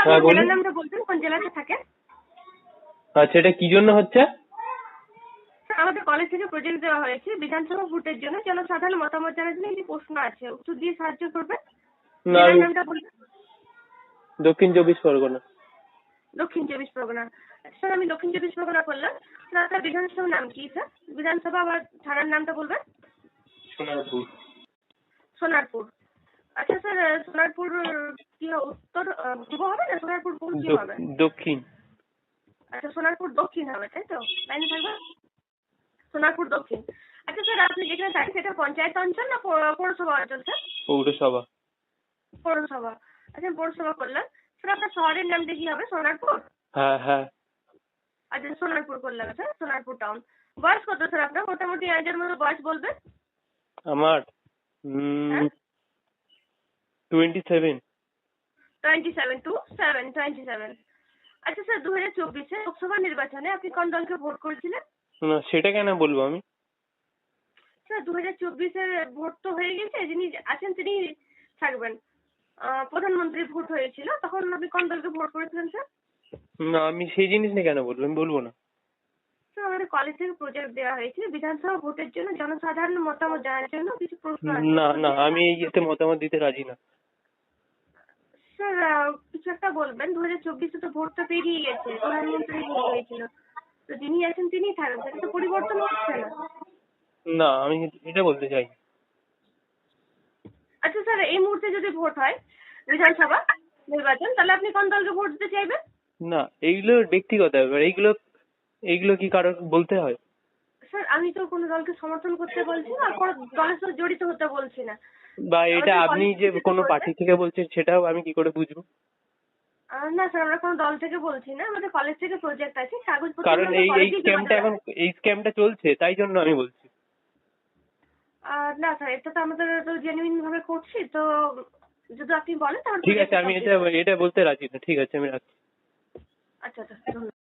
হ্যাঁ আপনার বলুন। জেলার নামটা বলবেন, কোন জেলাতে থাকেন? আচ্ছা, এটা কি জন্য হচ্ছে? স্যার, আমাদের কলেজ থেকে প্রজেক্ট দেওয়া হয়েছে বিধানসভা ভোটের জন্য, জনসাধারণ মতামত জানার জন্য একটি প্রশ্ন আছে, উত্তর দিয়ে সাহায্য করবেন। না, জেলার আমি নামটা বলবেন। দক্ষিণ চব্বিশ পরগনা। দক্ষিণ চব্বিশ পরগনা। স্যার, আমি দক্ষিণ চব্বিশ পরগনা করলাম। স্যার, আপনার বিধানসভার নাম কি স্যার? বিধানসভা আবার থানার নামটা বলবেন। সোনারপুর। সোনারপুর। আচ্ছা স্যার, সোনারপুর কি উত্তর পূর্ব হবে না সোনারপুর পশ্চিম হবে? দক্ষিণ। আচ্ছা, সোনারপুর দক্ষিণ হবে, তাই তো? লাইনে থাকবে। সোনারপুর দক্ষিণ। আচ্ছা স্যার, আপনি যেখানে থাকেন সেটা পঞ্চায়েত অঞ্চল না পৌরসভা অঞ্চল স্যার? পৌরসভা। পৌরসভা। আচ্ছা, পৌরসভা করলাম। স্যার, আপনার শহরের নামটা কি হবে? সোনারপুর। হ্যাঁ হ্যাঁ। আচ্ছা, সোনারপুর করলাম স্যার, সোনারপুর টাউন। বয়স কত স্যার আপনার? মোটামুটি আইডিয়ার মতো বয়স বলবেন। আমার হ্যাঁ, 27। 27 আচ্ছা স্যার, 2024-এ লোকসভা নির্বাচনে আপনি কোন দলকে ভোট করেছিলেন? না, সেটা কেন বলবো আমি? স্যার, 2024-এর ভোট তো হয়ে গেছে, যিনি আছেন তিনি থাকবেন। প্রধানমন্ত্রী ভোট হয়েছিল, তখন আপনি কোন দলকে ভোট করেছিলেন স্যার? না, আমি সেই জিনিস নিয়ে কেন বলবো? আমি বলবো না। স্যার, আমাদের কলেজ থেকে প্রজেক্ট দেওয়া হয়েছিল বিধানসভা ভোটের জন্য, জনসাধারণ মতামত জানার জন্য কিছু প্রশ্ন আছে, না উত্তর না, দিয়ে আমি এই ইয়েতে মতামত দিতে রাজি না। স্যার, কিছু একটা বলবেন। 2024-এ তো ভোট তো পেরিয়ে গেছে, প্রধানমন্ত্রী ভোট হয়েছিল, তো যিনি আছেন তিনিই থাকবেন, সেটা তো পরিবর্তন হচ্ছে না। না, আমি এটা বলতে চাই। আচ্ছা স্যার, এই মুহূর্তে যদি ভোট হয় বিধানসভা নির্বাচন, তাহলে আপনি কোন দলকে ভোট দিতে চাইবেন? না, এইগুলো ব্যক্তিগত ব্যাপার। এইগুলো এইগুলো কি কারোর বলতে হয়? স্যার, আমি তো কোনো দলকে সমর্থন করতে বলছি না, আর কোনো দলের সাথে জড়িত হতে বলছি না। বা এটা আমাদের আপনি কলেজ যে থেকে যেটা কোনো বলবে। পার্টি থেকে বলছেন সেটাও আমি কি করে বুঝবো? না স্যার, আমরা কোনো দল থেকে বলছি না, আমাদের কলেজ থেকে প্রজেক্ট আছে, কাগজপত্র কারণ আমাদের এই এই কলেজেই জমা স্ক্যামটা দেওয়া এখন, আছে। এই স্ক্যামটা চলছে, তাই জন্য আমি বলছি। না স্যার, এটা তো আমাদের তো জেনুইন ভাবে করছি, তো যদি আপনি বলেন তাহলে ঠিক আছে, প্রজেক্টটা আমি এটা কমপ্লিট করুন। এটা বলতে রাজি না। ঠিক আছে, আমি রাখছি। আচ্ছা আচ্ছা, ধন্যবাদ।